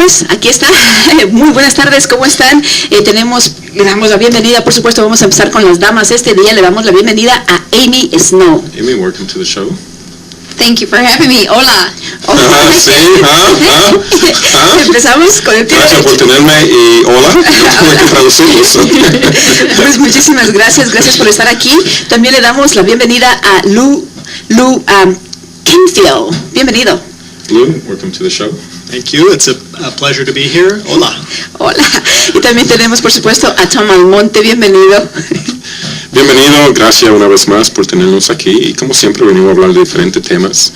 pues aquí está. Muy buenas tardes, ¿cómo están? Le damos la bienvenida, por supuesto, vamos a empezar con las damas. Este día le damos la bienvenida a Amy Snow. Amy, welcome to the show. Thank you for having me. Hola. Sí, Empezamos con el Gracias por tenerme y hola. Tuve que traducirlos. Pues muchísimas gracias por estar aquí. También le damos la bienvenida a Lou Kenfield. Bienvenido. Lou, welcome to the show. Thank you. It's a pleasure to be here. Hola. Hola. Y también tenemos, por supuesto, a Tom Almonte. Bienvenido. Bienvenido, gracias una vez más por tenernos aquí. Y como siempre venimos a hablar de diferentes temas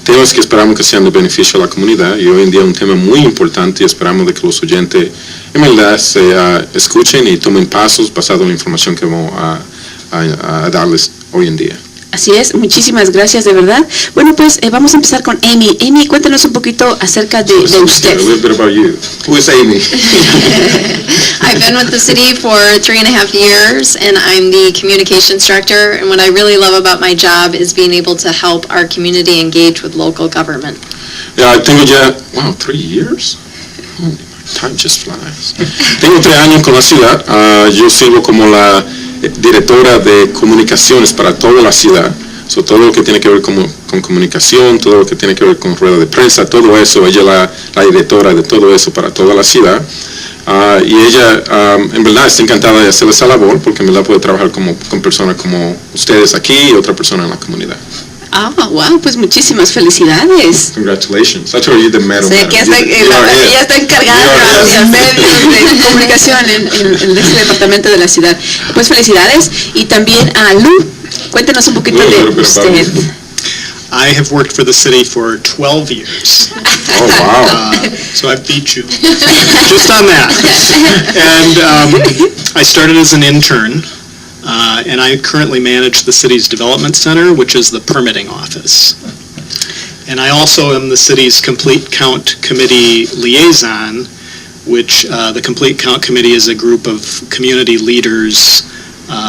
que esperamos que sean de beneficio a la comunidad. Y hoy en día un tema muy importante y esperamos de que los oyentes en verdad se escuchen y tomen pasos basados en la información que vamos a darles hoy en día. Así es, muchísimas gracias, de verdad. Bueno, pues vamos a empezar con Amy. Amy, cuéntanos un poquito acerca de usted. A little bit about you. Who is Amy? I've been with the city for 3.5 years, and I'm the communications director. And what I really love about my job is being able to help our community engage with local government. Tengo ya, 3 years? Oh, time just flies. Tengo 3 años con la ciudad. Yo sirvo como la directora de comunicaciones para toda la ciudad. Todo lo que tiene que ver con comunicación, todo lo que tiene que ver con rueda de prensa, todo eso, ella es la directora de todo eso para toda la ciudad. Y ella en verdad está encantada de hacer esa labor porque en verdad puede trabajar con personas como ustedes aquí y otra persona en la comunidad. Wow, pues muchísimas felicidades. Congratulations. I told you the medal. Sí, que ella está encargada de los medios de comunicación en este departamento de la ciudad. Pues felicidades. Y también a Lou, cuéntenos un poquito de usted. I have worked for the city for 12 years. Oh, wow. So I beat you just on that. And I started as an intern. And I currently manage the city's development center, which is the permitting office. And I also am the city's Complete Count Committee liaison, which the Complete Count Committee is a group of community leaders,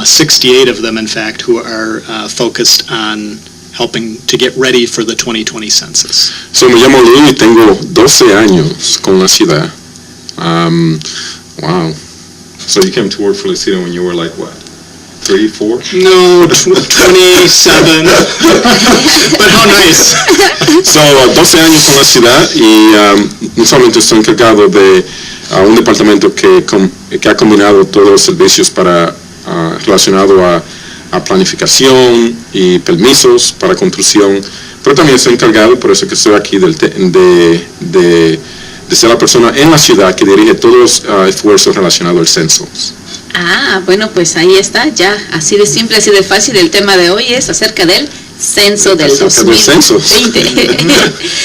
68 of them in fact, who are focused on helping to get ready for the 2020 census. So me llamo Lou y tengo 12 años con la ciudad. Wow. So you came to work for the city when you were like what? 3, 4? No, 27. But how nice. So, 12 años con la ciudad y no solamente estoy encargado de un departamento que ha combinado todos los servicios relacionados a planificación y permisos para construcción, pero también estoy encargado, por eso que estoy aquí, de ser la persona en la ciudad que dirige todos los esfuerzos relacionados al censo. Bueno, pues ahí está, ya, así de simple, así de fácil. El tema de hoy es acerca del censo del 2020.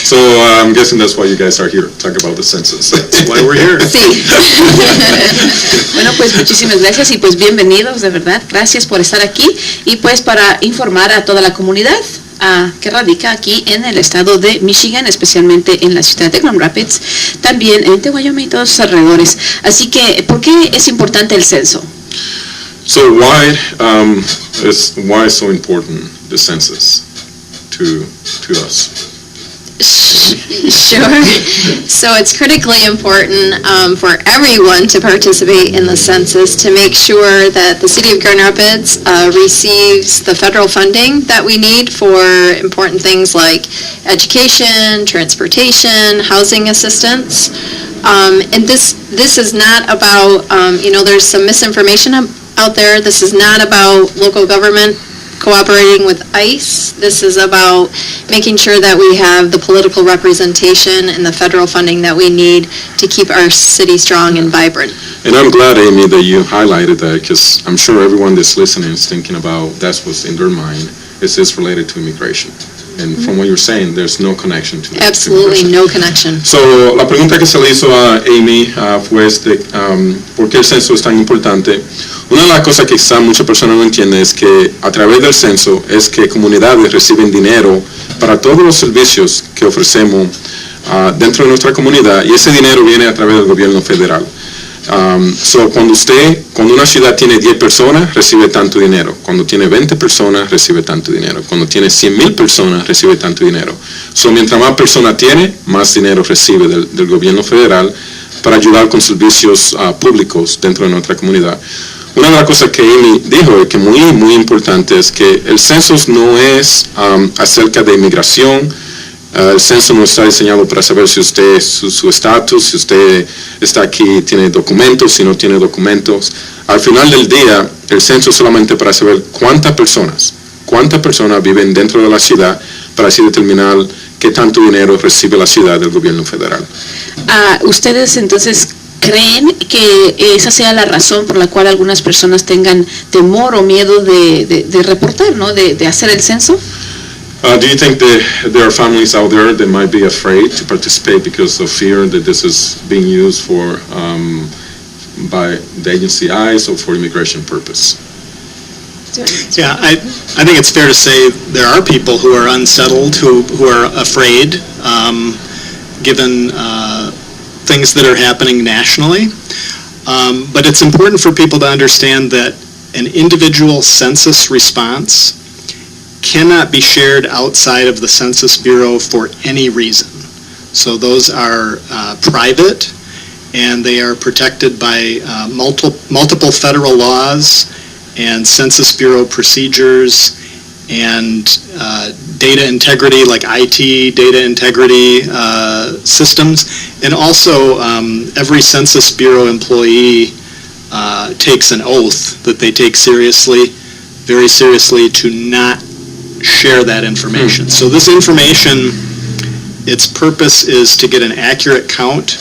So I'm guessing that's why you guys are here, to talk about the census. That's why we're here. Sí. Bueno, pues muchísimas gracias y pues bienvenidos, de verdad. Gracias por estar aquí y pues para informar a toda la comunidad que radica aquí en el estado de Michigan, especialmente en la ciudad de Grand Rapids, también en Wyoming y todos sus alrededores. Así que, ¿por qué es importante el censo? So why is so important the census to us? Sure. So it's critically important for everyone to participate in the census to make sure that the city of Grand Rapids receives the federal funding that we need for important things like education, transportation, housing assistance. And this is not about, there's some misinformation out there. This is not about local government cooperating with ICE. This is about making sure that we have the political representation and the federal funding that we need to keep our city strong and vibrant. And I'm glad, Amy, that you highlighted that, because I'm sure everyone that's listening is thinking about that's what's in their mind. Is related to immigration. And from what you're saying, there's no connection to Absolutely no connection. So, la pregunta que se le hizo a Amy fue ¿por qué el censo es tan importante? Una de las cosas que quizá muchas personas no entienden es que a través del censo es que comunidades reciben dinero para todos los servicios que ofrecemos dentro de nuestra comunidad, y ese dinero viene a través del gobierno federal. Cuando una ciudad tiene 10 personas, recibe tanto dinero. Cuando tiene 20 personas, recibe tanto dinero. Cuando tiene 100,000 personas, recibe tanto dinero. Mientras más personas tiene, más dinero recibe del gobierno federal para ayudar con servicios públicos dentro de nuestra comunidad. Una de las cosas que Amy dijo, que es muy, muy importante, es que el censo no es acerca de inmigración. El censo no está diseñado para saber si usted, su estatus, si usted está aquí, tiene documentos, si no tiene documentos. Al final del día, el censo es solamente para saber cuántas personas viven dentro de la ciudad, para así determinar qué tanto dinero recibe la ciudad del gobierno federal. ¿Ustedes entonces creen que esa sea la razón por la cual algunas personas tengan temor o miedo de reportar, ¿no? de hacer el censo? Do you think that there are families out there that might be afraid to participate because of fear that this is being used for by the agency ICE or for immigration purpose? Yeah, I think it's fair to say there are people who are unsettled, who are afraid, given things that are happening nationally. But it's important for people to understand that an individual census response cannot be shared outside of the Census Bureau for any reason. So those are private, and they are protected by multiple federal laws and Census Bureau procedures and data integrity, like IT data integrity systems. And also every Census Bureau employee takes an oath that they take seriously, very seriously, to not share that information. So this information, its purpose is to get an accurate count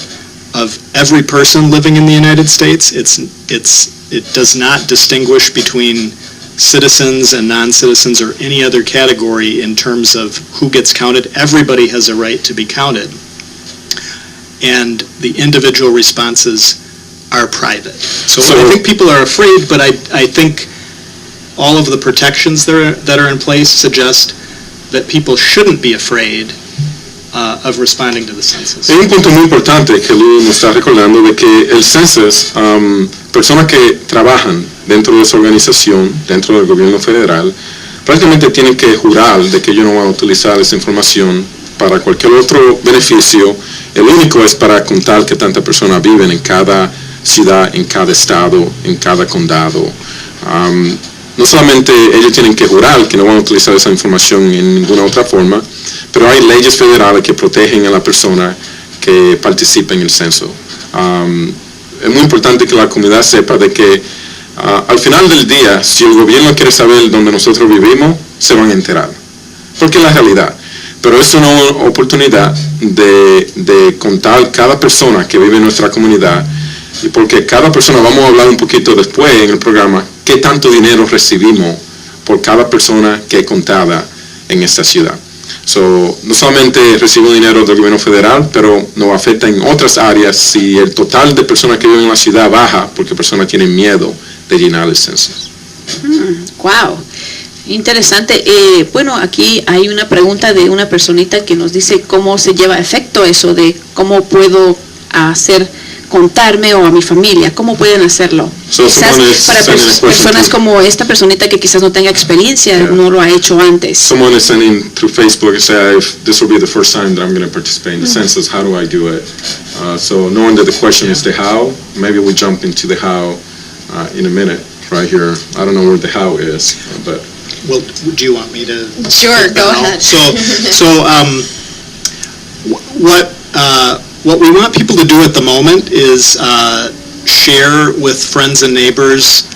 of every person living in the United States. It does not distinguish between citizens and non-citizens or any other category in terms of who gets counted. Everybody has a right to be counted. And the individual responses are private. So I think people are afraid, but I think all of the protections that are in place suggest that people shouldn't be afraid of responding to the census. Hay un punto muy importante que Lou nos está recordando de que el census, personas que trabajan dentro de esa organización, dentro del gobierno federal, prácticamente tienen que jurar de que ellos no van a utilizar esa información para cualquier otro beneficio. El único es para contar que tantas personas viven en cada ciudad, en cada estado, en cada condado. No solamente ellos tienen que jurar que no van a utilizar esa información en ninguna otra forma, pero hay leyes federales que protegen a la persona que participa en el censo. Es muy importante que la comunidad sepa de que al final del día, si el gobierno quiere saber dónde nosotros vivimos, se van a enterar, porque es la realidad. Pero es una oportunidad de contar cada persona que vive en nuestra comunidad, y porque cada persona, vamos a hablar un poquito después en el programa, qué tanto dinero recibimos por cada persona que es contada en esta ciudad. No solamente recibo dinero del gobierno federal, pero nos afecta en otras áreas si el total de personas que viven en la ciudad baja porque personas tienen miedo de llenar el censo. Wow, interesante. Bueno, aquí hay una pregunta de una personita que nos dice cómo se lleva a efecto eso de cómo puedo contarme o a mi familia, ¿cómo pueden hacerlo? Quizás para personas como esta personita que quizás no tenga experiencia, no lo ha hecho antes. Someone is sending through Facebook and say, if this will be the first time that I'm going to participate in the census, how do I do it? So knowing that the question is the how, maybe we jump into the how in a minute right here. I don't know where the how is, but... Well, do you want me to? Sure, go ahead. What we want people to do at the moment is share with friends and neighbors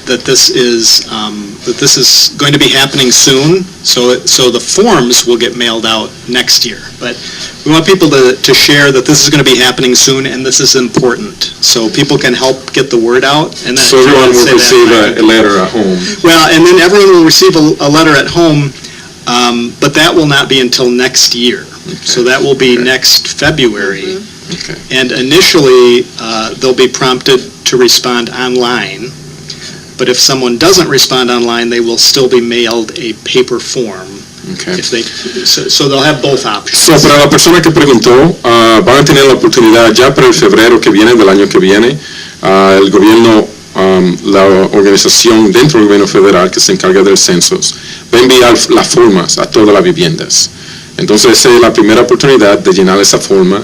that this is going to be happening soon. So the forms will get mailed out next year. But we want people to share that this is going to be happening soon and this is important. So people can help get the word out. And then so everyone will receive a letter at home. Well, and then everyone will receive a letter at home, but that will not be until next year. Okay. So that will be next February. Mm-hmm. Okay. And initially, they'll be prompted to respond online. But if someone doesn't respond online, they will still be mailed a paper form Okay. So they'll have both options. So, para la persona que preguntó, van a tener la oportunidad ya para el febrero que viene, del año que viene, el gobierno, la organización dentro del gobierno federal que se encarga del censo, va a enviar las formas a todas las viviendas. Entonces, esa es la primera oportunidad de llenar esa forma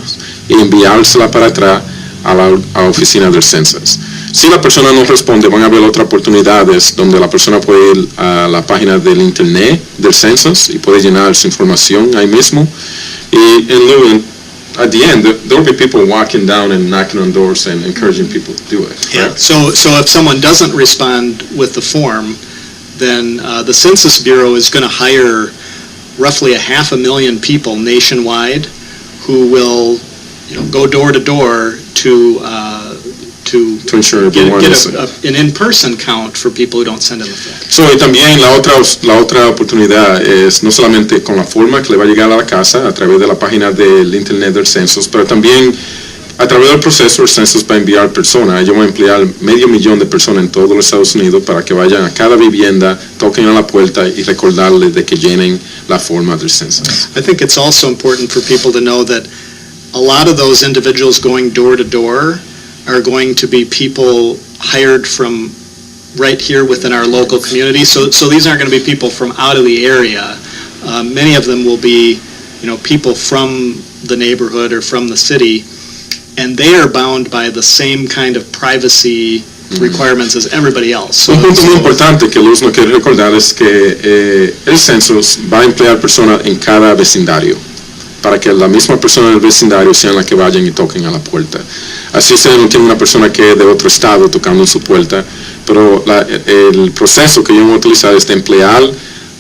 y enviársela para atrás a la oficina del census. Si la persona no responde, van a haber otras oportunidades donde la persona puede ir a la página del internet del census y puede llenar su información ahí mismo. Y luego, at the end, there will be people walking down and knocking on doors and encouraging people to do it. Yeah. So if someone doesn't respond with the form, then the Census Bureau is going to hire roughly 500,000 people nationwide who will, go door to door to ensure get everyone is an in-person count for people who don't send in the form. So, y también la otra oportunidad es no solamente con la forma que le va a llegar a la casa a través de la página del internet del census, pero también a través del proceso el census va a enviar personas. Ellos van a emplear 500,000 de personas en todos los Estados Unidos para que vayan a cada vivienda, toquen a la puerta y recordarles de que llenen la forma del census. I think it's also important for people to know that a lot of those individuals going door to door are going to be people hired from right here within our local community. So these aren't going to be people from out of the area. Many of them will be, people from the neighborhood or from the city, and they are bound by the same kind of privacy requirements as everybody else. Un punto muy importante que Luz no quiere recordar es que el census va a emplear personas en cada vecindario, para que la misma persona del vecindario sean las que vayan y toquen a la puerta. Así se no tiene una persona que es de otro estado tocando en su puerta, pero el proceso que yo voy a utilizar es de emplear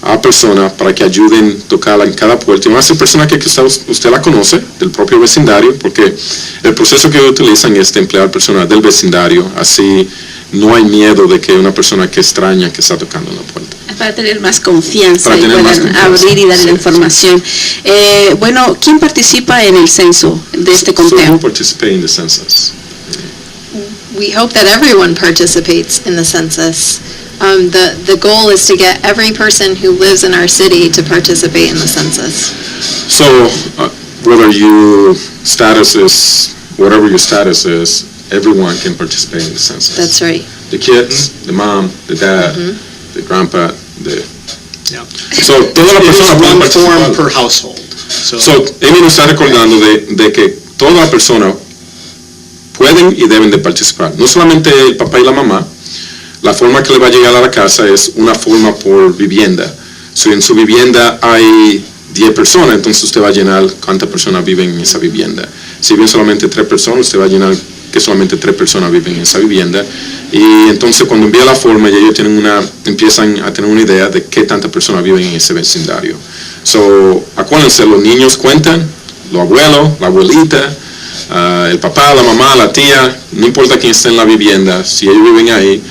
a personas para que ayuden a tocarla en cada puerta. Y van a ser personas que usted la conoce, del propio vecindario, porque el proceso que ellos utilizan es de emplear personas del vecindario, así no hay miedo de que una persona que extraña que está tocando en la puerta. Para tener más confianza Para y tener puedan abrir y dar la información. Bueno, ¿quién participa en el censo de este So who conteo? participate in the census? We hope that everyone participates in the census. The goal is to get every person who lives in our city to participate in the census. So, whether your status is, whatever your status is, everyone can participate in the census. That's right. The kids, the mom, the dad, the grandpa, Yeah. So, toda la It is persona puede one form participar. per household. So, Amy nos está recordando de que toda la persona pueden y deben de participar. No solamente el papá y la mamá. La forma que le va a llegar a la casa es una forma por vivienda. Si en su vivienda hay 10 personas, entonces usted va a llenar cuántas personas viven en esa vivienda. Si viven solamente 3 personas, usted va a llenar que solamente 3 personas viven en esa vivienda. Y entonces cuando envía la forma, ya ellos empiezan a tener una idea de qué tantas personas viven en ese vecindario. So, acuérdense, los niños cuentan, los abuelos, la abuelita, el papá, la mamá, la tía, no importa quién esté en la vivienda, si ellos viven ahí,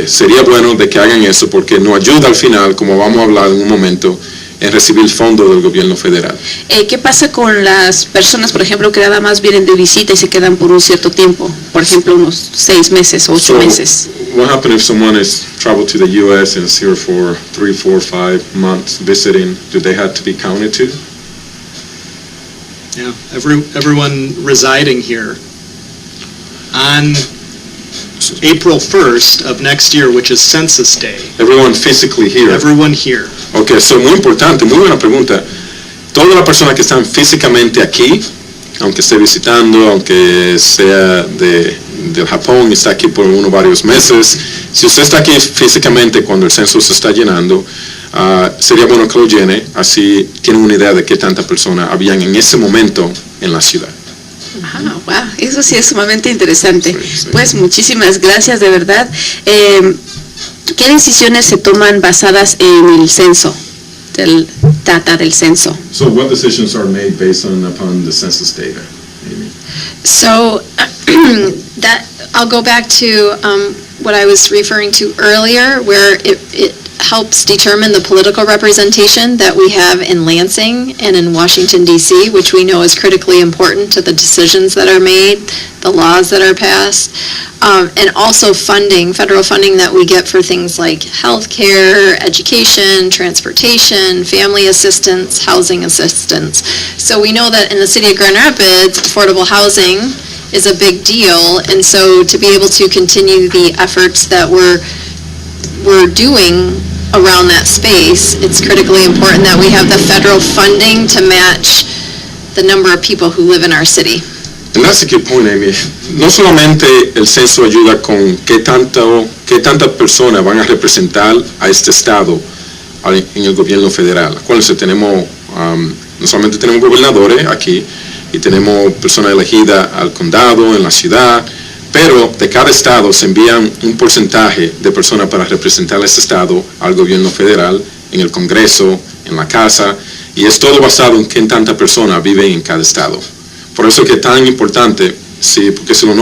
sería bueno de que hagan eso porque nos ayuda al final, como vamos a hablar en un momento, en recibir fondos del gobierno federal. ¿Qué pasa con las personas, por ejemplo, que nada más vienen de visita y se quedan por un cierto tiempo? Por ejemplo, unos 6 meses o 8 meses. What happens if someone is traveled to the U.S. and is here for 3, 4, 5 months visiting? Do they have to be counted too? Yeah, everyone residing here on April 1st of next year, which is Census Day. Everyone physically here. Everyone here. Ok, so muy importante, muy buena pregunta. Todas las personas que están físicamente aquí, aunque esté visitando, aunque sea del Japón y está aquí por varios meses, si usted está aquí físicamente cuando el censo se está llenando, sería bueno que lo llene, así tienen una idea de qué tantas personas habían en ese momento en la ciudad. Wow, eso sí es sumamente interesante. Sí. Pues muchísimas gracias, de verdad. ¿Qué decisiones se toman basadas en el censo, del data del censo? So what decisions are made based upon the census data? Amy? So I'll go back to what I was referring to earlier, where helps determine the political representation that we have in Lansing and in Washington, D.C., which we know is critically important to the decisions that are made, the laws that are passed, and also funding, federal funding that we get for things like healthcare, education, transportation, family assistance, housing assistance. So we know that in the city of Grand Rapids, affordable housing is a big deal, and so to be able to continue the efforts that we're doing around that space, it's critically important that we have the federal funding to match the number of people who live in our city. And that's a good point, Amy. No solamente el censo ayuda con qué tantas personas van a representar a este estado en el gobierno federal. Acuérdense, tenemos, no solamente tenemos gobernadores aquí, y tenemos personas elegidas al condado, en la ciudad, pero de cada estado se envían un porcentaje de personas para representar a este estado al gobierno federal, en el Congreso, en la Casa, y es todo basado en qué tantas personas viven en cada estado. Por eso que es tan importante, porque si los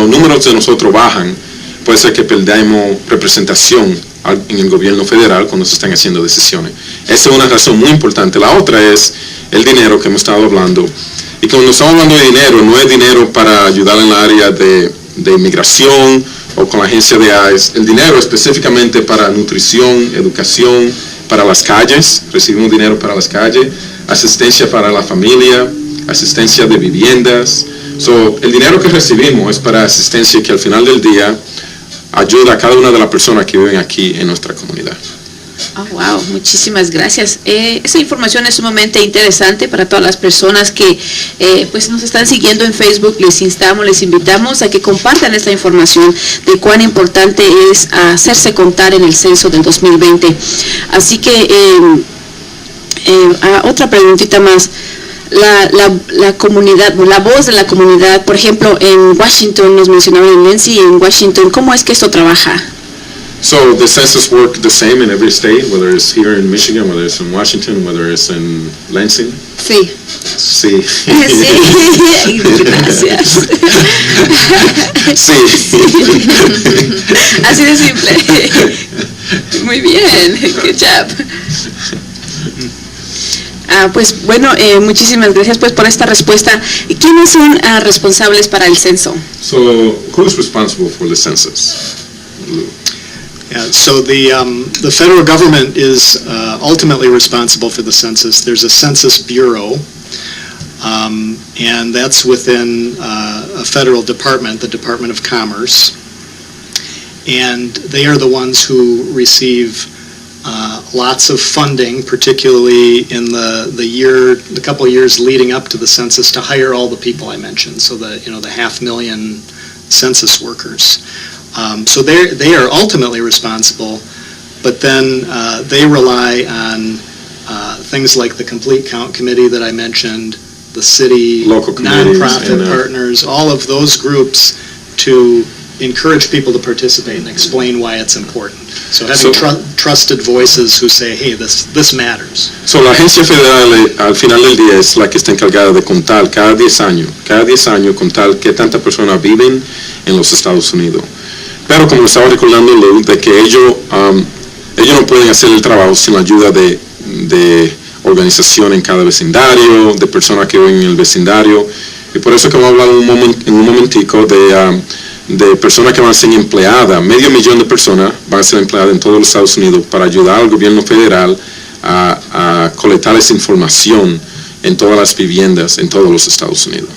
números de nosotros bajan, puede ser que perdamos representación en el gobierno federal cuando se están haciendo decisiones. Esa es una razón muy importante. La otra es el dinero que hemos estado hablando. Y cuando estamos hablando de dinero, no es dinero para ayudar en la área de inmigración o con la agencia de ICE. El dinero específicamente para nutrición, educación, para las calles. Recibimos dinero para las calles, asistencia para la familia, asistencia de viviendas. El dinero que recibimos es para asistencia que al final del día ayuda a cada una de las personas que viven aquí en nuestra comunidad. Oh, wow, muchísimas gracias. Esa información es sumamente interesante para todas las personas que pues nos están siguiendo en Facebook. Les invitamos a que compartan esta información de cuán importante es hacerse contar en el censo del 2020. Así que otra preguntita más. La comunidad, la voz de la comunidad, por ejemplo, en Washington, nos mencionaron en Nancy, en Washington, ¿cómo es que esto trabaja? So the census work the same in every state, whether it's here in Michigan, whether it's in Washington, whether it's in Lansing? Sí. Sí. Sí, gracias. Sí. Así de simple. Muy bien, good job. Pues bueno, muchísimas gracias pues por esta respuesta. ¿Quiénes son responsables para el censo? So who's responsible for the census? Yeah, so the federal government is ultimately responsible for the census. There's a Census Bureau, and that's within a federal department, the Department of Commerce, and they are the ones who receive lots of funding, particularly in the couple of years leading up to the census, to hire all the people I mentioned. So the 500,000 census workers. So they are ultimately responsible, but then they rely on things like the Complete Count Committee that I mentioned, the city, local nonprofit partners, all of those groups to encourage people to participate and explain why it's important. So having trusted voices who say, hey, this matters. So la agencia federal al final del día es la que está encargada de contar cada 10 años contar qué tantas personas viven en los Estados Unidos. Pero como estaba recordando Lou, de que ellos no pueden hacer el trabajo sin la ayuda de organización en cada vecindario, de personas que viven en el vecindario, y por eso que vamos a hablar en un momentico de personas que van a ser empleadas. 500,000 de personas van a ser empleadas en todos los Estados Unidos para ayudar al gobierno federal a colectar esa información en todas las viviendas en todos los Estados Unidos.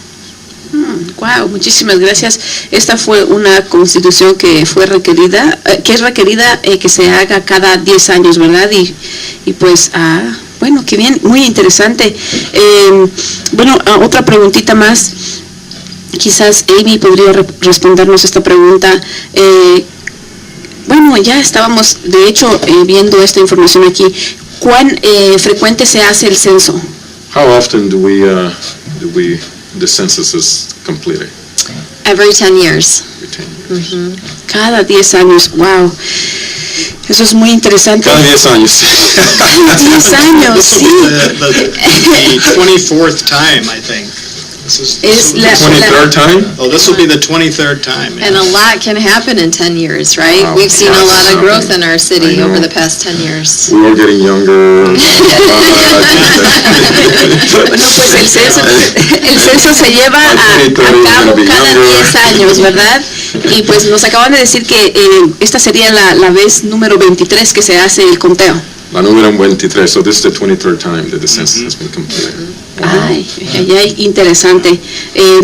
Wow, muchísimas gracias. Esta fue una constitución que fue requerida, que se haga cada 10 años, ¿verdad? Y pues, bueno, qué bien, muy interesante. Bueno, otra preguntita más. Quizás Amy podría respondernos esta pregunta. Bueno, ya estábamos, de hecho, viendo esta información aquí. ¿Cuán frecuente se hace el censo? How often the census is completed? Every 10 years. Every 10 years. Mm-hmm. Cada 10 años, wow. Eso es muy interesante. Cada 10 años. Cada 10 años, sí. The 24th time, I think. Es la 23rd time? Oh, this will be the 23rd time. And a lot can happen in 10 years, right? Wow. We've seen a lot of Yes. growth in our I city know. over the past 10 years. We're all getting younger. Bueno, pues el censo se lleva a cabo cada 10 años, ¿verdad? Y pues nos acaban de decir que esta sería la vez número 23 que se hace el conteo. La número 23, so this is the 23rd time that the census has been completed. Ay, interesante.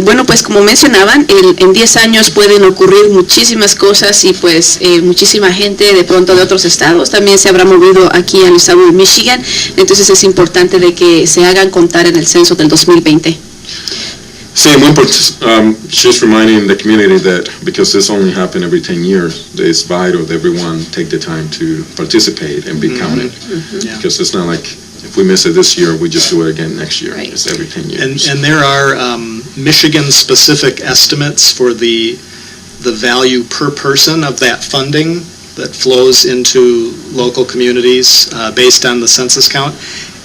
Bueno, pues como mencionaban, en 10 años pueden ocurrir muchísimas cosas y pues muchísima gente de pronto de otros estados también se habrá movido aquí al estado de Michigan. Entonces es importante de que se hagan contar en el censo del 2020. Sí, muy importante. Just reminding the community that because this only happens every 10 years, that it's vital that everyone take the time to participate and be counted. Yeah. Because it's not like if we miss it this year, we just do it again next year. Right. It's every 10 years. And there are Michigan-specific estimates for the value per person of that funding that flows into local communities based on the census count.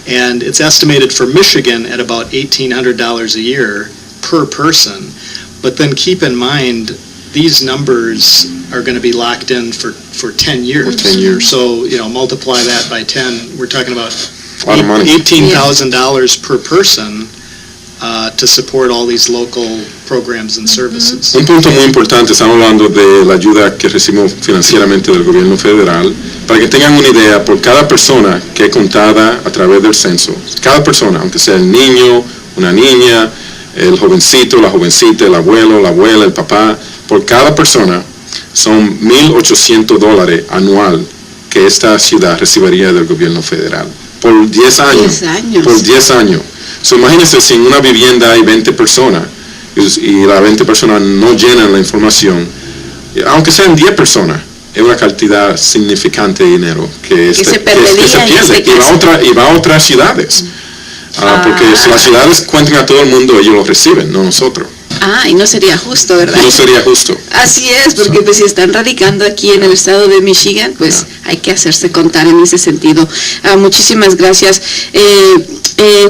And it's estimated for Michigan at about $1,800 a year per person. But then keep in mind, these numbers are going to be locked in for 10 years. For 10 years. So, multiply that by 10, we're talking about A lot of money. $18,000 per person to support all these local programs and services. Un punto muy importante, estamos hablando de la ayuda que recibimos financieramente del gobierno federal. Para que tengan una idea, por cada persona que es contada a través del censo, cada persona, aunque sea el niño, una niña, el jovencito, la jovencita, el abuelo, la abuela, el papá, por cada persona son $1,800 anual que esta ciudad recibiría del gobierno federal. Por 10 años. 10 años. Por 10 años. So, imagínense si en una vivienda hay 20 personas y las 20 personas no llenan la información, aunque sean 10 personas, es una cantidad significante de dinero que se perdería que se en este pierde caso. y va a otras ciudades. Porque si las ciudades cuentan a todo el mundo, ellos lo reciben, no nosotros. Y no sería justo, ¿verdad? No sería justo. Así es, porque pues si están radicando aquí en el estado de Michigan, pues hay que hacerse contar en ese sentido. Muchísimas gracias.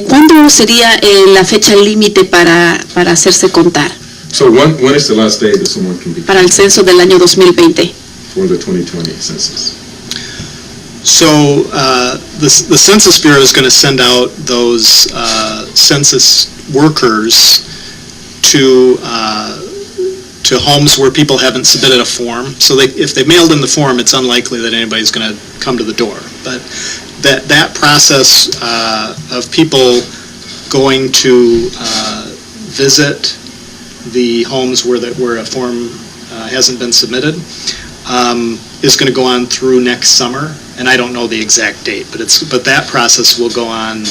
¿Cuándo sería la fecha límite para hacerse contar? So when is the last day that someone can be Para el censo del año 2020. for the 2020 census? So the Census Bureau is going to send out those census workers to homes where people haven't submitted a form. So if they mailed in the form, it's unlikely that anybody's going to come to the door. But that process of people going to visit the homes where a form hasn't been submitted is going to go on through next summer, and I don't know the exact date, but that process will go on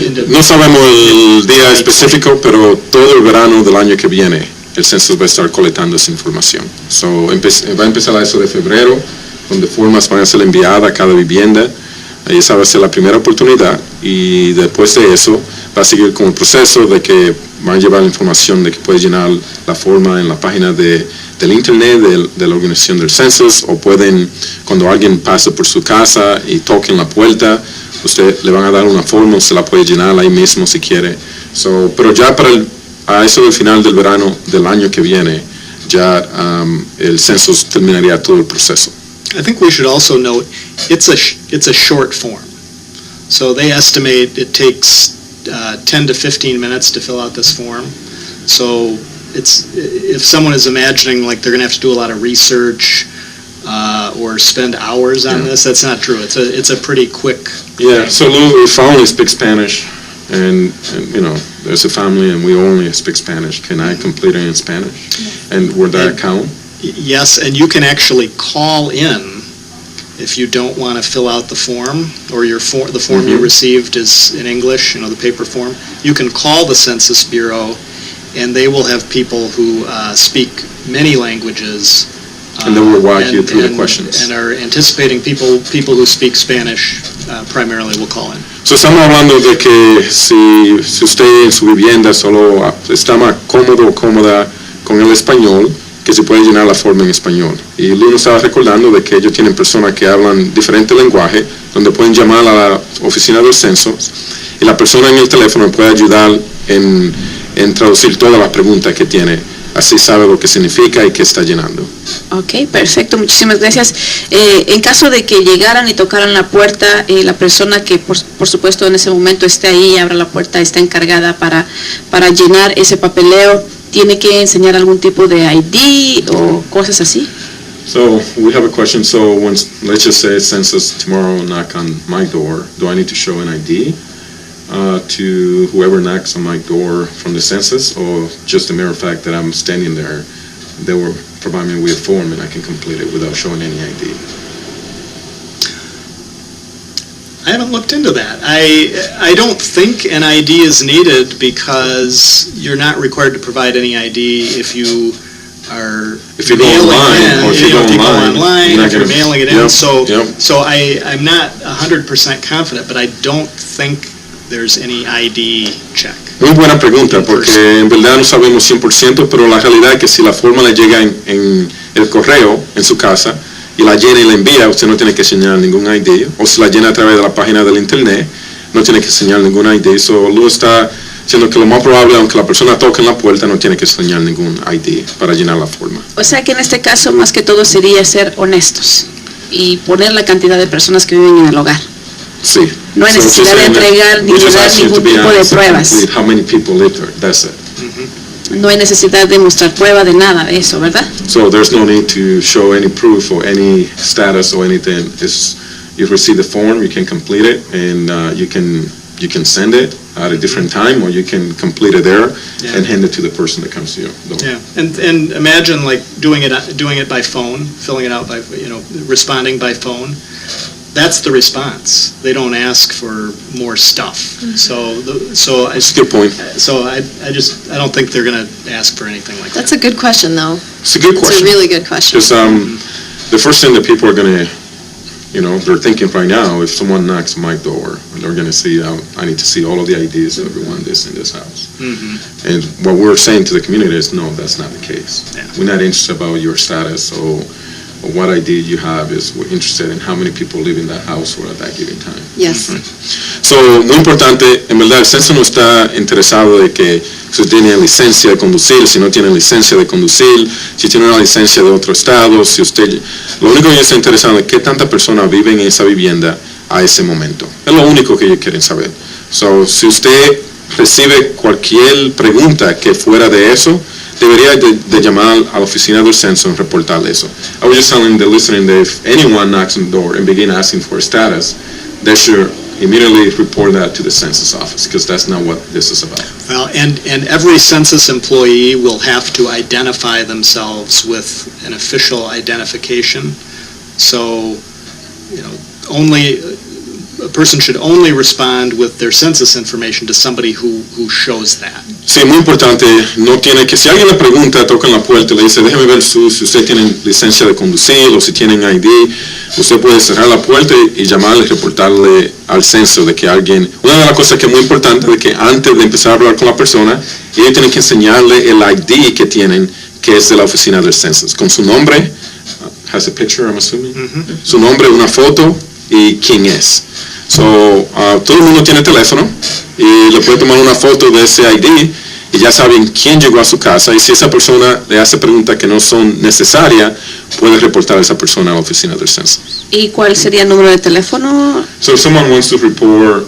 into. No sabemos el día específico, pero todo el verano del año que viene el censo va a estar colectando esa información. So, va a empezar a eso de febrero, donde formas van a ser enviadas a cada vivienda. Ahí esa va a ser la primera oportunidad, y después de eso va a seguir con el proceso de que van a llevar la información de que puede llenar la forma en la página del internet de la organización del census, o pueden, cuando alguien pasa por su casa y toquen la puerta, usted le van a dar una forma, usted la puede llenar ahí mismo si quiere. So, pero ya a eso del final del verano del año que viene, ya el census terminaría todo el proceso. I think we should also note it's a short form. So they estimate it takes 10 to 15 minutes to fill out this form. So if someone is imagining like they're going to have to do a lot of research or spend hours on this, that's not true. It's a pretty quick. Yeah, so Lou, if I only speak Spanish, and there's a family and we only speak Spanish, can I complete it in Spanish? And would that count? Yes, and you can actually call in if you don't want to fill out the form, or the form you received is in English, the paper form. You can call the Census Bureau, and they will have people who speak many languages. And they will walk you through the questions. And are anticipating people who speak Spanish primarily will call in. So estamos hablando de que si usted en su vivienda solo está más cómodo o cómoda con el español, que se puede llenar la forma en español. Y Lou nos estaba recordando de que ellos tienen personas que hablan diferente lenguaje, donde pueden llamar a la oficina del censo y la persona en el teléfono puede ayudar en traducir todas las preguntas que tiene. Así sabe lo que significa y qué está llenando. Ok, perfecto, muchísimas gracias. En caso de que llegaran y tocaran la puerta, la persona que por supuesto en ese momento esté ahí y abra la puerta está encargada para llenar ese papeleo, ¿tiene que enseñar algún tipo de ID o cosas así? So we have a question. So when, let's just say census tomorrow knock on my door, do I need to show an ID to whoever knocks on my door from the census, or just the mere fact that I'm standing there, they will provide me with a form and I can complete it without showing any ID? I haven't looked into that. I don't think an ID is needed because you're not required to provide any ID if you are If you go online, or if you go online, you're not if you're gonna- mailing it in. Yep, So yep. I'm not 100% confident, but I don't think there's any ID check. Muy buena pregunta, porque en verdad no sabemos 100%, pero la realidad es que si la forma le llega en el correo, en su casa, y la llena y la envía, usted no tiene que enseñar ningún ID, o si la llena a través de la página del internet, no tiene que enseñar ningún ID. So, Lu está diciendo que lo más probable, aunque la persona toque en la puerta, no tiene que enseñar ningún ID para llenar la forma. O sea que en este caso más que todo sería ser honestos y poner la cantidad de personas que viven en el hogar. Sí. No hay So, necesidad she's de saying that entregar ni we're de just dar asking you to ningún be tipo de honest and pruebas. complete how many people live there. That's it. No hay necesidad de mostrar prueba de nada de eso, ¿verdad? So there's no need to show any proof or any status or anything. It's, you receive the form, you can complete it, and you can send it at a different time, or you can complete it there and hand it to the person that comes to you. Yeah, and imagine like doing it by phone, filling it out by, responding by phone. That's the response. They don't ask for more stuff. So That's a good point. So I don't think they're going to ask for anything like that. That's a good question, though. It's a good It's a question. really good question. Because the first thing that people are going to, they're thinking right now, if someone knocks on my door, they're going to see, I need to see all of the IDs of everyone that's in this house. And what we're saying to the community is, no, that's not the case. Yeah. We're not interested about your status or what ID you have. We're interested in how many people live in that household at that given time. Yes. So, muy importante, en verdad el censo no está interesado de que si tiene licencia de conducir, si no tiene licencia de conducir, si tiene una licencia de otro estado, si usted, lo único que ellos están interesados es qué tanta persona vive en esa vivienda a ese momento. Es lo único que ellos quieren saber. So, si usted recibe cualquier pregunta que fuera de eso, debería de llamar a la oficina del censo y reportarle eso. I was just telling the listener that if anyone knocks on the door and begin asking for a status, they should immediately report that to the census office, because that's not what this is about. Well, and every census employee will have to identify themselves with an official identification. So, a person should only respond with their census information to somebody who shows that. Sí, muy importante, no tiene que, si alguien le pregunta, toca en la puerta y le dice, déjeme ver si usted tiene licencia de conducir o si tienen ID, usted puede cerrar la puerta y llamarle y reportarle al censo de que alguien, una de las cosas que es muy importante es que antes de empezar a hablar con la persona, ellos tienen que enseñarle el ID que tienen, que es de la oficina del censo, con su nombre, has a picture, I'm assuming, su nombre, una foto y quién es. So, todo el mundo tiene teléfono y le puede tomar una foto de ese ID y ya saben quién llegó a su casa, y si esa persona le hace preguntas que no son necesarias, puede reportar a esa persona a la oficina del censo. ¿Y cuál sería el número de teléfono? So if someone wants to report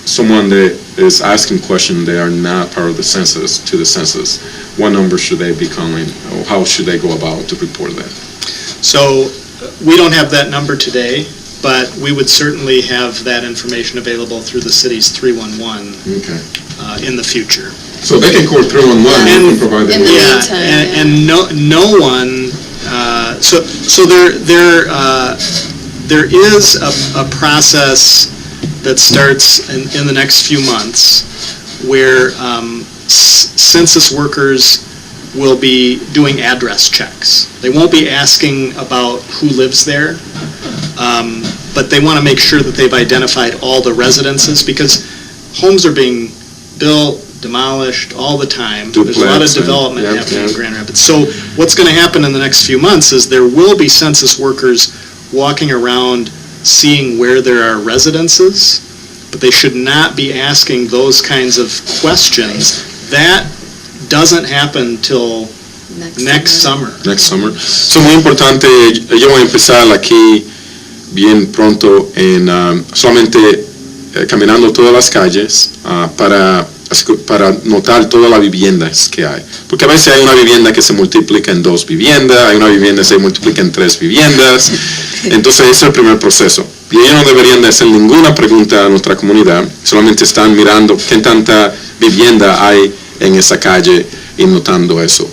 someone that is asking questions that are not part of the census to the census, what number should they be calling, or how should they go about to report that? So we don't have that number today, but we would certainly have that information available through the city's 311 Okay. in the future. So they can call 311 and provide the In the number. Yeah, meantime, and no one. So there is a process that starts in the next few months where census workers will be doing address checks. They won't be asking about who lives there, but they want to make sure that they've identified all the residences, because homes are being built, demolished all the time. There's a lot of Duplex and- development yep, happening in yep. Grand Rapids. So what's going to happen in the next few months is there will be census workers walking around seeing where there are residences, but they should not be asking those kinds of questions. That doesn't happen till next summer. Next summer. So muy importante, yo voy a empezar aquí bien pronto en solamente caminando todas las calles para notar todas las viviendas que hay. Porque a veces hay una vivienda que se multiplica en 2 viviendas, hay una vivienda que se multiplica en 3 viviendas. Entonces ese es el primer proceso. Y ellos no deberían de hacer ninguna pregunta a nuestra comunidad, solamente están mirando qué tanta vivienda hay en esa calle y notando eso.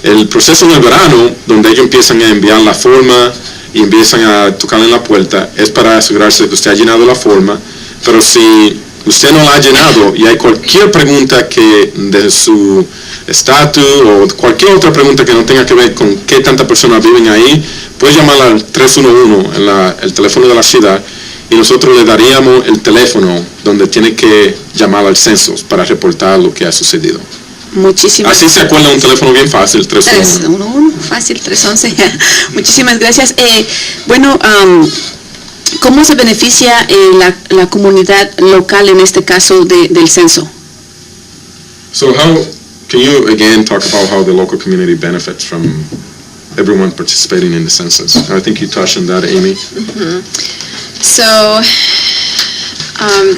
El proceso del verano, donde ellos empiezan a enviar la forma y empiezan a tocarle en la puerta, es para asegurarse de que usted ha llenado la forma, pero si usted no la ha llenado y hay cualquier pregunta que de su estatus o cualquier otra pregunta que no tenga que ver con qué tantas personas viven ahí, puede llamar al 311, el teléfono de la ciudad, y nosotros le daríamos el teléfono donde tiene que llamar al censo para reportar lo que ha sucedido. Muchísimas Así se acuerda un teléfono bien fácil, 311. 311, fácil, 311. Muchísimas gracias. ¿Cómo se beneficia la comunidad local en este caso del censo? So can you again talk about how the local community benefits from everyone participating in the census? I think you touched on that, Amy. Mm-hmm. So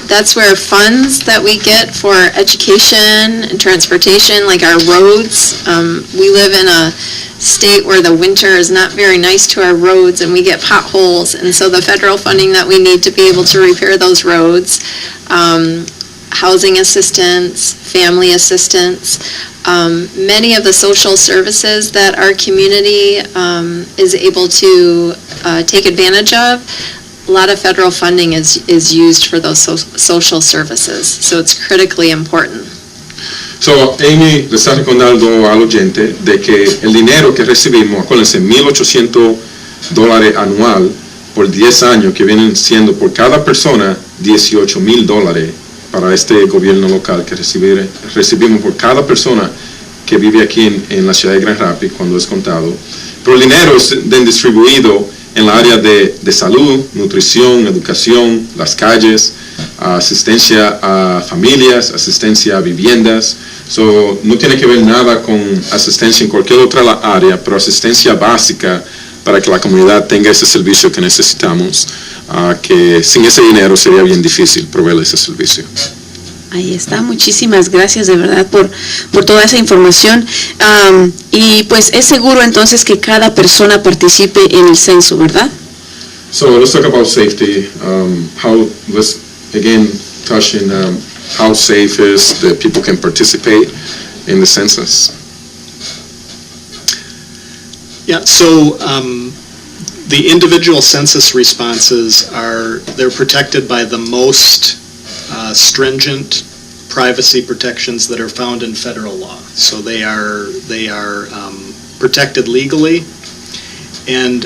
that's where funds that we get for education and transportation, like our roads. We live in a state where the winter is not very nice to our roads and we get potholes, and so the federal funding that we need to be able to repair those roads, housing assistance, family assistance, many of the social services that our community is able to take advantage of, a lot of federal funding is used for those social services, so it's critically important. So, Amy le está recordando al oyente de que el dinero que recibimos, acuérdense, $1,800 anual por 10 años, que vienen siendo por cada persona $18,000 para este gobierno local que recibimos por cada persona que vive aquí en la ciudad de Grand Rapids cuando es contado. Pero el dinero es distribuido en la área de salud, nutrición, educación, las calles, asistencia a familias, asistencia a viviendas. So, no tiene que ver nada con asistencia en cualquier otra área, pero asistencia básica para que la comunidad tenga ese servicio que necesitamos, que sin ese dinero sería bien difícil proveer ese servicio. Ahí está, muchísimas gracias de verdad por toda esa información. Y pues es seguro entonces que cada persona participe en el censo, ¿verdad? So let's talk about safety. Let's again touch in how safe is that people can participate in the census. Yeah, so the individual census responses they're protected by the most stringent privacy protections that are found in federal law. So they are protected legally, and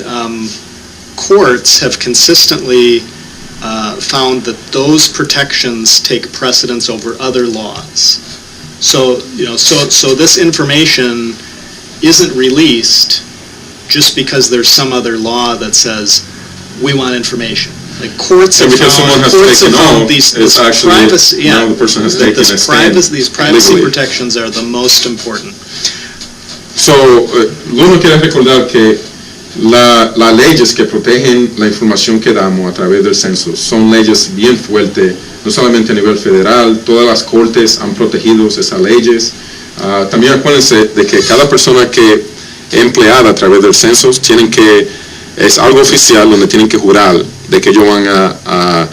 courts have consistently found that those protections take precedence over other laws. So so this information isn't released just because there's some other law that says we want information. Like courts have found these privacy, these privacy protections are the most important. So, uno quiere recordar que las leyes que protegen la información que damos a través del censo son leyes bien fuertes, no solamente a nivel federal, todas las cortes han protegido esas leyes. También acuérdense de que cada persona que es empleada a través del censo es algo oficial donde tienen que jurar de que ellos van a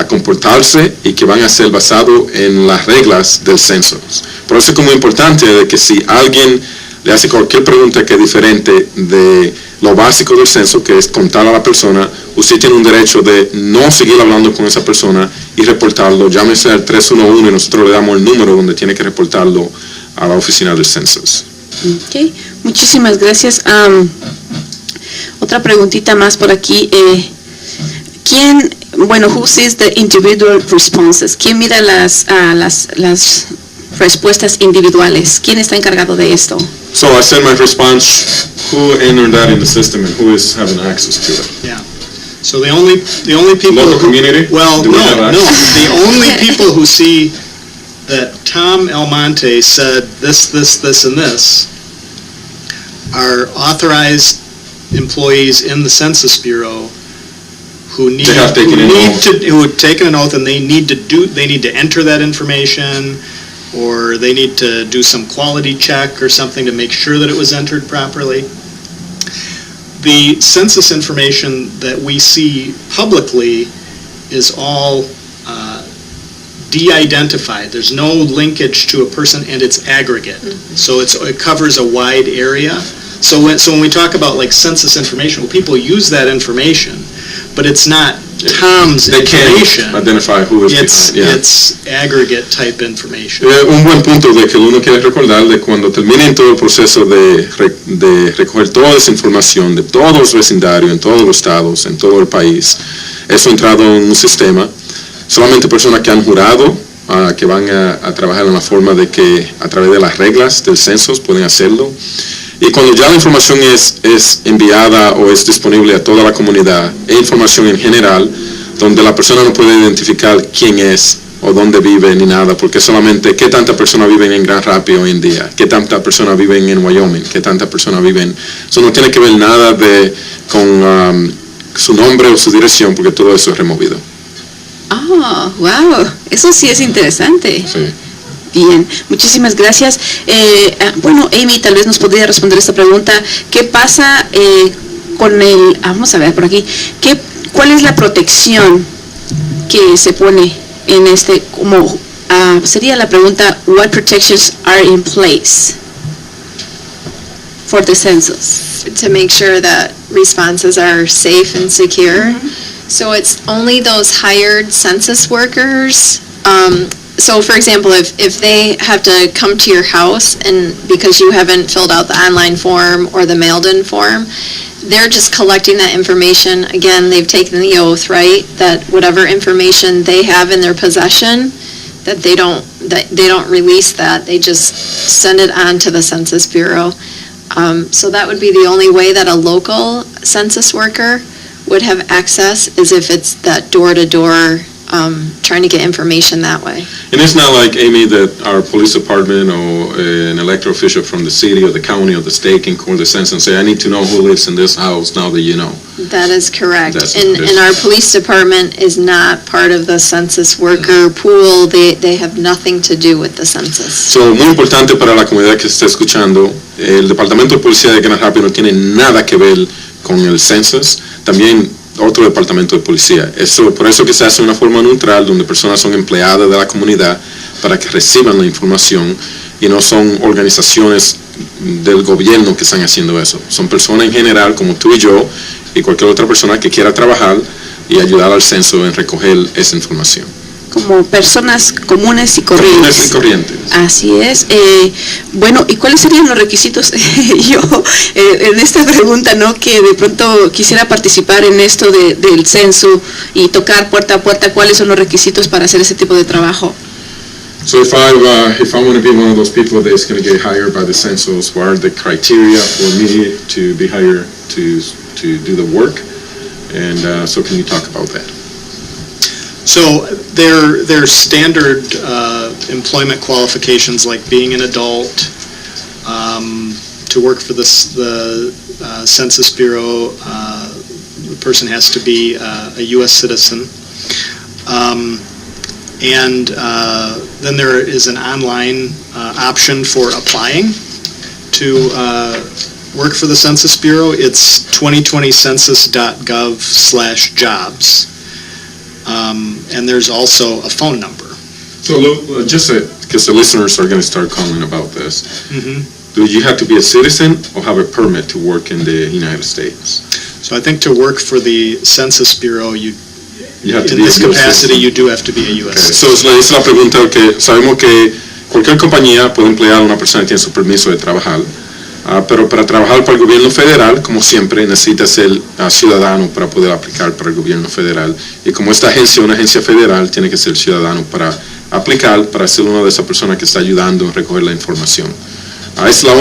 comportarse y que van a ser basados en las reglas del censo. Por eso es como importante de que si alguien le hace cualquier pregunta que es diferente de lo básico del censo, que es contar a la persona, usted tiene un derecho de no seguir hablando con esa persona y reportarlo. Llámese al 311 y nosotros le damos el número donde tiene que reportarlo a la oficina del census. Okay. Muchísimas gracias. Otra preguntita más por aquí. Who sees the individual responses? ¿Quién mira las respuestas individuales? ¿Quién está encargado de esto? So I send my response, who entered that in the system and who is having access to it? Yeah. So the only people... Local community? Well, Do we have no. access? The only people who see that Tom Almonte said this, and this are authorized employees in the Census Bureau who need, They have taken an oath. who have taken an oath, and they need to enter that information, or they need to do some quality check or something to make sure that it was entered properly. The census information that we see publicly is all de-identified. There's no linkage to a person, and it's aggregate. So it covers a wide area. So when we talk about like census information, well, people use that information, but it's not Tom's They information. can't identify who is It's aggregate type information. Un buen punto de que uno quiere recordar de cuando terminen todo el proceso de recoger toda esa información de todos los vecindarios, en todos los estados, en todo el país, eso ha entrado en un sistema. Solamente personas que han jurado que van a trabajar en la forma de que a través de las reglas del censo pueden hacerlo. Y cuando ya la información es enviada o es disponible a toda la comunidad, es información en general, donde la persona no puede identificar quién es o dónde vive ni nada, porque solamente qué tanta persona viven en Grand Rapids hoy en día, qué tanta persona viven en Wyoming, qué tanta persona viven. Eso no tiene que ver nada con su nombre o su dirección, porque todo eso es removido. Oh, wow, eso sí es interesante. Sí. Bien, muchísimas gracias. Bueno, Amy, tal vez nos podría responder esta pregunta. ¿Qué pasa con el... vamos a ver por aquí. ¿Cuál es la protección que se pone en este? Como sería la pregunta, what protections are in place for the census? To make sure that responses are safe and secure. So it's only those hired census workers. So for example, if they have to come to your house and because you haven't filled out the online form or the mailed-in form, they're just collecting that information. Again, they've taken the oath, right? That whatever information they have in their possession, that they don't release that. They just send it on to the Census Bureau. So that would be the only way that a local census worker would have access, is if it's that door-to-door trying to get information that way. And it's not like, Amy, that our police department or an elected official from the city or the county or the state can call the census and say, I need to know who lives in this house now that you know. That is correct. And our police department is not part of the census worker pool. They have nothing to do with the census. So, muy importante para la comunidad que está escuchando, el Departamento de Policía de Grand Rapids no tiene nada que ver con el census. También otro departamento de policía. Por eso que se hace de una forma neutral, donde personas son empleadas de la comunidad para que reciban la información y no son organizaciones del gobierno que están haciendo eso. Son personas en general, como tú y yo, y cualquier otra persona que quiera trabajar y ayudar al censo en recoger esa información. Como personas comunes y corrientes. Comunes y corrientes. Así es. Bueno, ¿y cuáles serían los requisitos? Yo, en esta pregunta, ¿no? Que de pronto quisiera participar en esto del censo y tocar puerta a puerta, ¿cuáles son los requisitos para hacer ese tipo de trabajo? So if I want to be one of those people that is going to get hired by the census, what are the criteria for me to be hired to do the work? And so can you talk about that? So there are standard employment qualifications, like being an adult, to work for the Census Bureau. The person has to be a U.S. citizen. And then there is an online option for applying to work for the Census Bureau. It's 2020census.gov/jobs. And there's also a phone number. So just because the listeners are going to start calling about this, Mm-hmm. do you have to be a citizen or have a permit to work in the United States? So I think to work for the Census Bureau, You have to in be this a US capacity, citizen. you do have to be a U.S. Okay. citizen. So es la pregunta que sabemos que cualquier compañía puede emplear a una persona que tiene su permiso de trabajar, pero para trabajar para el gobierno federal, como siempre, necesita ser ciudadano para poder aplicar para el gobierno federal. Y como esta agencia es una agencia federal, tiene que ser ciudadano para aplicar, para ser una de esas personas que está ayudando a recoger la información. Es la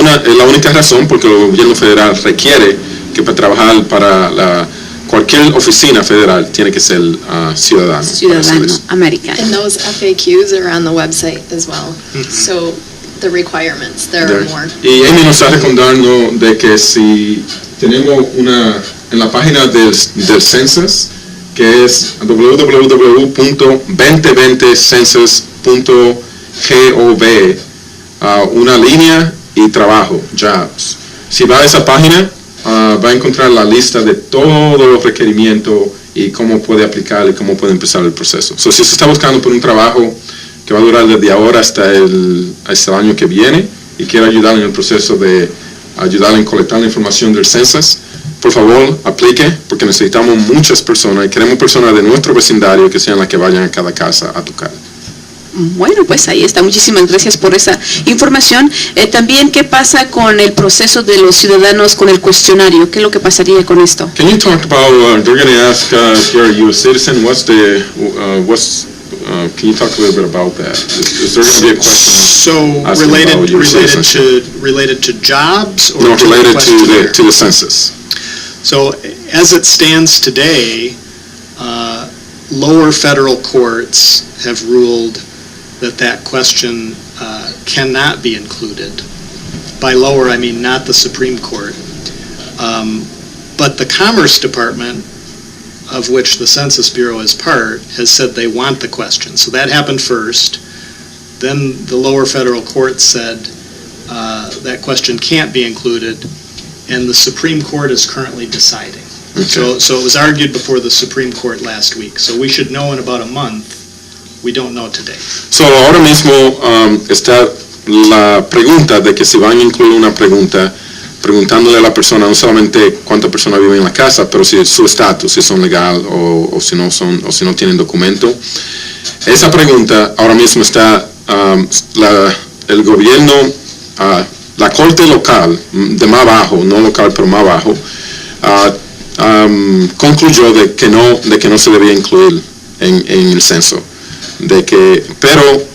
única razón porque el gobierno federal requiere que para trabajar para cualquier oficina federal tiene que ser ciudadano. Ciudadano americano. And those FAQs are on the website as well. So the requirements, there are more. Y Amy nos está recordando de que si tenemos en la página del census, que es www.2020census.gov, una línea y trabajo, jobs. Si va a esa página, va a encontrar la lista de todos los requerimientos y cómo puede aplicar y cómo puede empezar el proceso. So, si se está buscando por un trabajo que va a durar desde ahora hasta el año que viene y quiere ayudar en el proceso de ayudar en colectar la información del census, por favor, aplique, porque necesitamos muchas personas y queremos personas de nuestro vecindario que sean las que vayan a cada casa a tocar. Bueno, pues ahí está. Muchísimas gracias por esa información. También, ¿qué pasa con el proceso de los ciudadanos con el cuestionario? ¿Qué es lo que pasaría con esto? Can you talk about, they're going to ask, are you a citizen? Can you talk a little bit about that? Is there going to be a question? So asking about your citizenship? related to jobs or No, to the related questionnaire? to the census. So as it stands today, lower federal courts have ruled that question cannot be included. By lower, I mean not the Supreme Court. But the Commerce Department, of which the Census Bureau is part, has said they want the question. So that happened first. Then the lower federal court said that question can't be included, and the Supreme Court is currently deciding. Okay. So it was argued before the Supreme Court last week. So we should know in about a month. We don't know today. So ahora mismo está la pregunta de que si van a incluir una pregunta preguntándole a la persona no solamente cuántas personas viven en la casa, pero si su estatus, si son legal o si no tienen documento. Esa pregunta ahora mismo está el gobierno, la corte local de más abajo, no local pero más abajo, concluyó de que no se debía incluir en el censo. Pero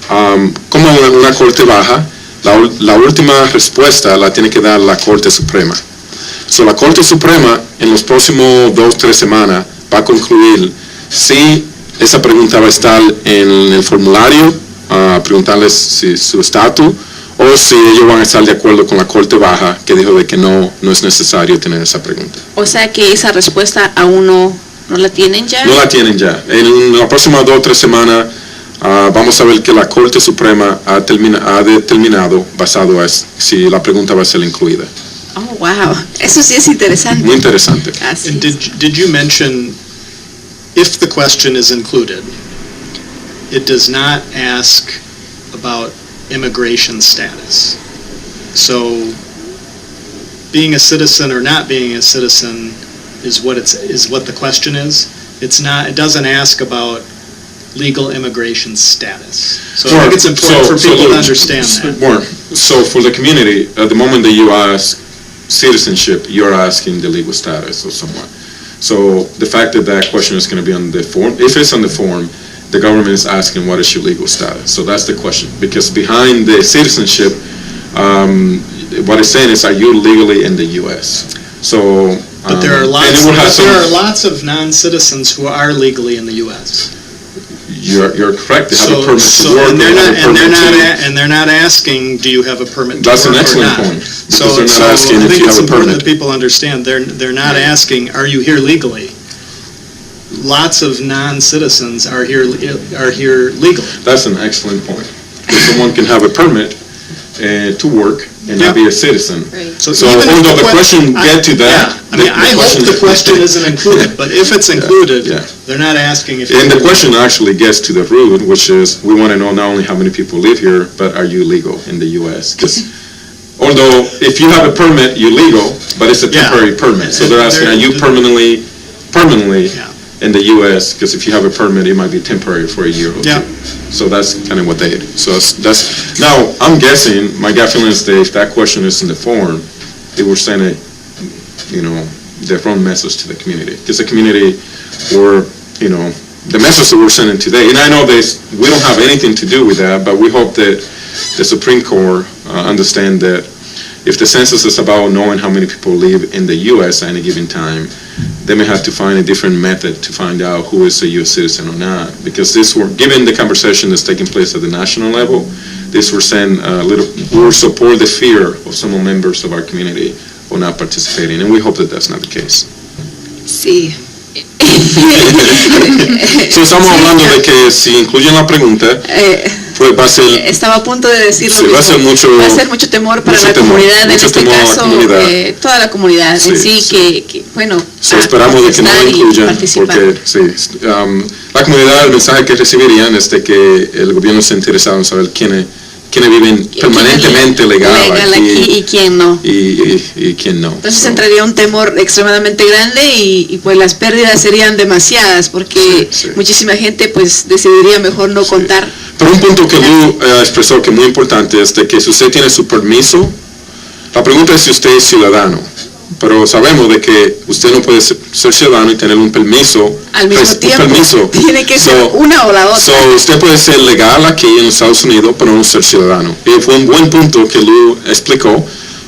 como una corte baja, la última respuesta la tiene que dar la Corte Suprema. So, la Corte Suprema en los próximos 2-3 semanas va a concluir si esa pregunta va a estar en el formulario, preguntarles si su estatus, o si ellos van a estar de acuerdo con la Corte Baja que dijo de que no es necesario tener esa pregunta. O sea que esa respuesta aún no la tienen ya. No la tienen ya. En las próximas 2-3 semanas vamos a ver que la Corte Suprema ha determinado basado a si la pregunta va a ser incluida. Oh, wow. Eso sí es interesante. Muy interesante. Así And es. did you mention if the question is included, it does not ask about immigration status. So being a citizen or not being a citizen is what the question is. It doesn't ask about legal immigration status. So I think it's important for people to understand that. So for the community, at the moment that you ask citizenship, you're asking the legal status of someone. So the fact that question is going to be on the form, if it's on the form, the government is asking what is your legal status. So that's the question. Because behind the citizenship, what it's saying is, are you legally in the U.S.? So, but there are lots of non-citizens who are legally in the U.S. You're correct. They have a permit to work. And they're not asking, do you have a permit to work or not? That's an excellent point. So they're not asking I if think you it's have a important permit. that people understand they're not asking, are you here legally? Lots of non-citizens are here legally. That's an excellent point. Someone can have a permit to work and not be a citizen. Right. So although the question get to that, I hope the question isn't included, but if it's included, they're not asking if. And the question actually gets to the root, which is we want to know not only how many people live here, but are you legal in the U.S.? Because although if you have a permit, you're legal, but it's a temporary permit. So they're asking, are you permanently in the U.S., because if you have a permit, it might be temporary for a year or two. So that's kind of what they do. So that's now, I'm guessing, my gut feeling is that if that question is in the form, they were sending, their own message to the community. Because the community were, the message that we're sending today, and I know we don't have anything to do with that, but we hope that the Supreme Court understand that if the census is about knowing how many people live in the U.S. at any given time, they may have to find a different method to find out who is a U.S. citizen or not. Because given the conversation that's taking place at the national level, this will support the fear of some members of our community of not participating, and we hope that that's not the case. Sí. So, estamos hablando de que si incluyen la pregunta, pues va a ser... Estaba a punto de decir lo Sí, mismo. va a ser mucho temor para mucho la temor, comunidad, en mucho este temor a la caso, comunidad. toda la comunidad Sí, en sí, sí. que bueno, So, esperamos de que no lo incluyan, participar. porque sí, la comunidad, el mensaje que recibirían es de que el gobierno está interesado en saber quiénes viven permanentemente legal aquí y quién no. Y quién no. Entonces So, entraría un temor extremadamente grande y pues las pérdidas serían demasiadas porque Sí, sí. muchísima gente pues decidiría mejor no contar. Pero un punto que Lou expresó que es muy importante es de que si usted tiene su permiso, la pregunta es si usted es ciudadano. Pero sabemos de que usted no puede ser ciudadano y tener un permiso. Al mismo un tiempo, permiso. tiene que ser una o la otra. So, usted puede ser legal aquí en los Estados Unidos, pero no ser ciudadano. Y fue un buen punto que Lou explicó,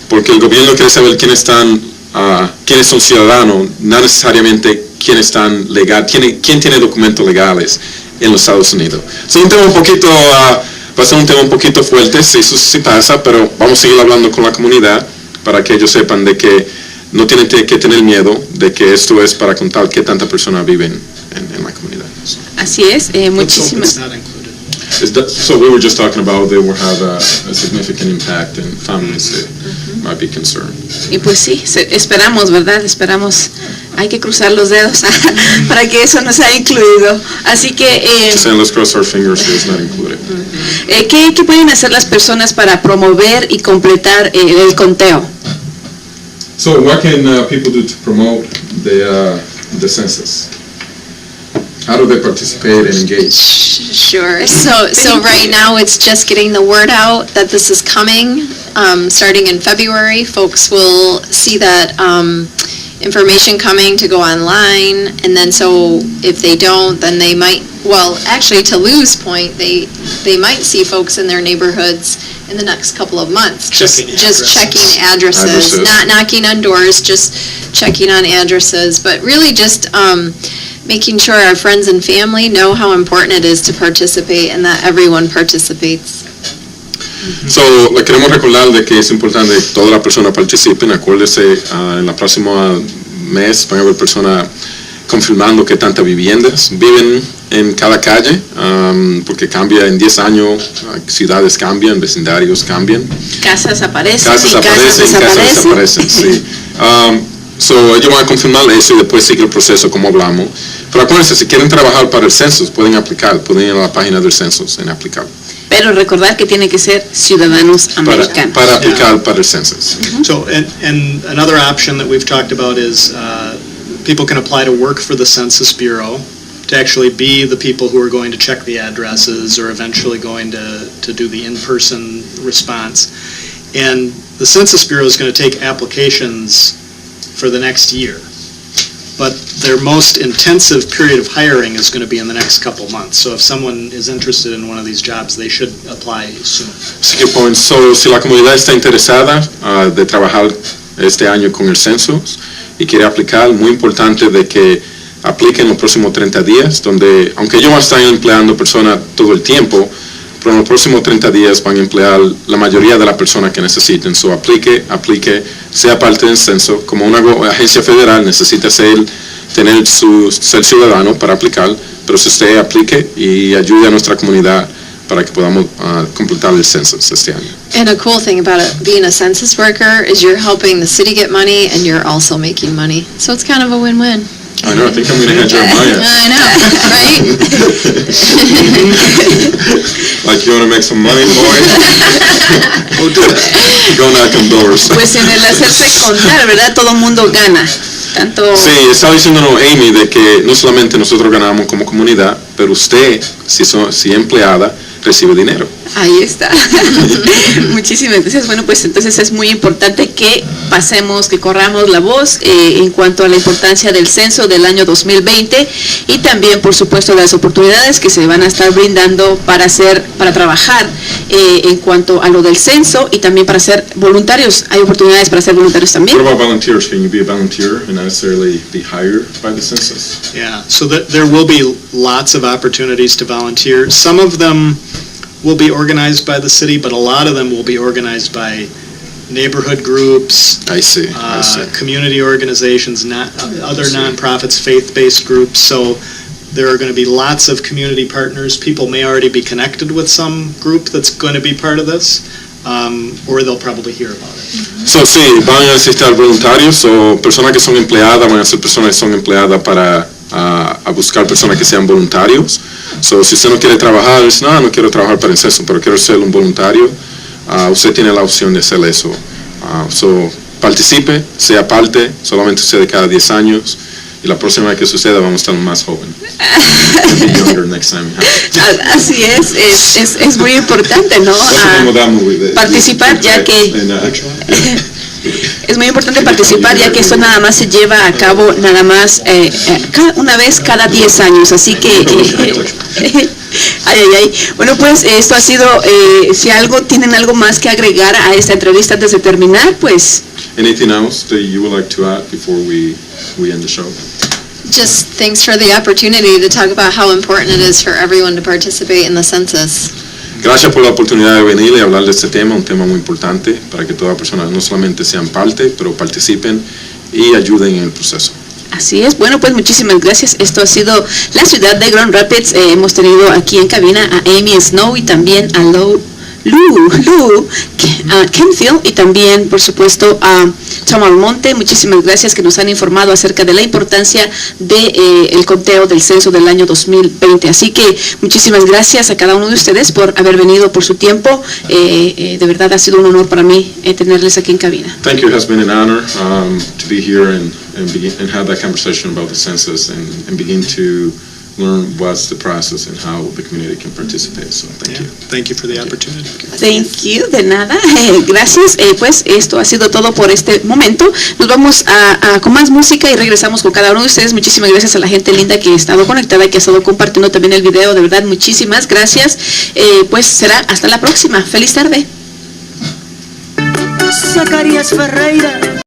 porque el gobierno quiere saber quiénes son ciudadanos, no necesariamente quiénes están legal, quién tiene documentos legales en los Estados Unidos. Es un tema un poquito, va a ser un tema un poquito fuerte, si eso sí pasa, pero vamos a seguir hablando con la comunidad para que ellos sepan de que no tienen que tener miedo de que esto es para contar qué tantas personas viven en la comunidad. Así es, muchísimas. It's not included. So we were just talking about they will have a significant impact and families might be concerned. Y pues sí, esperamos, ¿verdad? Esperamos, hay que cruzar los dedos para que eso no sea incluido. Así que, Saying let's cross our fingers so it's not included. ¿qué pueden hacer las personas para promover y completar el conteo? So what can people do to promote the census? How do they participate and engage? Sure. So right now, it's just getting the word out that this is coming. Starting in February, folks will see that information coming to go online, and then so if they don't, then they might, well, actually, to Lou's point, they might see folks in their neighborhoods in the next couple of months. Just checking addresses, not knocking on doors, just checking on addresses, but really just making sure our friends and family know how important it is to participate and that everyone participates. So, le queremos recordar de que es importante que todas las personas participen. Acuérdese, en la próxima mes van a haber personas confirmando que tantas viviendas viven en cada calle, porque cambia en 10 años, ciudades cambian, vecindarios cambian. Casas aparecen, Casas desaparecen, sí. So, ellos van a confirmar eso y después sigue el proceso como hablamos. Pero acuérdense, si quieren trabajar para el censo, pueden aplicar, pueden ir a la página del censo en aplicar. Pero recordar que tienen que ser ciudadanos americanos. Para aplicar para el censo. So, and another option that we've talked about is people can apply to work for the Census Bureau, to actually be the people who are going to check the addresses or eventually going to do the in-person response. And the Census Bureau is going to take applications for the next year. But their most intensive period of hiring is going to be in the next couple months. So if someone is interested in one of these jobs, they should apply soon. Así que si la comunidad está interesada de trabajar este año con el censo y quiere aplicar, muy importante de que apliquen los próximos 30 días, donde aunque ellos están empleando personas todo el tiempo, pero en los próximos 30 días van a emplear la mayoría de las personas que necesiten. So aplique, sea parte del censo. Como una agencia federal necesita ser ciudadano para aplicar, pero si usted aplique y ayude a nuestra comunidad para que podamos completar el censo este año. And a cool thing about it, being a census worker is you're helping the city get money and you're also making money. So it's kind of a win-win. I know, I think I'm going to have Jeremiah. I know, right? Like, you want to make some money, boy? Go do it. Go knock on doors. Pues en el hacerse contar, ¿verdad? Todo el mundo gana. Tanto... Sí, estaba diciéndonos Amy de que no solamente nosotros ganamos como comunidad, pero usted, si empleada, recibe dinero. Ahí está. Muchísimas gracias. Bueno, pues entonces es muy importante que pasemos, que corramos la voz en cuanto a la importancia del censo del año 2020 y también, por supuesto, las oportunidades que se van a estar brindando para trabajar en cuanto a lo del censo y también para ser voluntarios. Hay oportunidades para ser voluntarios también. What about volunteers? Can you be a volunteer and not necessarily be hired by the census? Yeah, so there will be lots of opportunities to volunteer. Some of them will be organized by the city, but a lot of them will be organized by neighborhood groups, I see. community organizations, other nonprofits, faith-based groups. So there are going to be lots of community partners. People may already be connected with some group that's going to be part of this, or they'll probably hear about it. So, sí, van a necesitar voluntarios o personas que son empleadas, van a ser personas que son empleadas para a buscar personas que sean voluntarios. So, si usted no quiere trabajar, dice, no quiero trabajar para el censo, pero quiero ser un voluntario, usted tiene la opción de hacer eso. So, participe, sea parte, solamente sucede cada 10 años, y la próxima vez que suceda vamos a estar más jóvenes. Así es muy importante, ¿no? Participar, ya que es muy importante participar, ya que esto nada más se lleva a cabo nada más una vez cada 10 años, así que Bueno, pues esto ha sido, si tienen algo más que agregar a esta entrevista antes de terminar, pues. Anything else that you would like to add before we end the show? Just thanks for the opportunity to talk about how important it is for everyone to participate in the census. Gracias por la oportunidad de venir y hablar de este tema, un tema muy importante para que todas las personas no solamente sean parte, pero participen y ayuden en el proceso. Así es. Bueno, pues muchísimas gracias. Esto ha sido la ciudad de Grand Rapids. Hemos tenido aquí en cabina a Amy Snow y también a Lou Kenfield y también, por supuesto, a Tom Almonte. Muchísimas gracias que nos han informado acerca de la importancia del conteo del censo del año 2020. Así que muchísimas gracias a cada uno de ustedes por haber venido, por su tiempo. De verdad ha sido un honor para mí tenerles aquí en cabina. Thank you. It has been an honor to be here and have that conversation about the census and begin to learn what's the process and how the community can participate. So thank you. Thank you for the opportunity. Thank you, de nada. Gracias. Pues esto ha sido todo por este momento. Nos vamos con más música y regresamos con cada uno de ustedes. Muchísimas gracias a la gente linda que ha estado conectada, que ha estado compartiendo también el video. De verdad, muchísimas gracias. Pues será hasta la próxima. Feliz tarde. Zacarías Ferreira.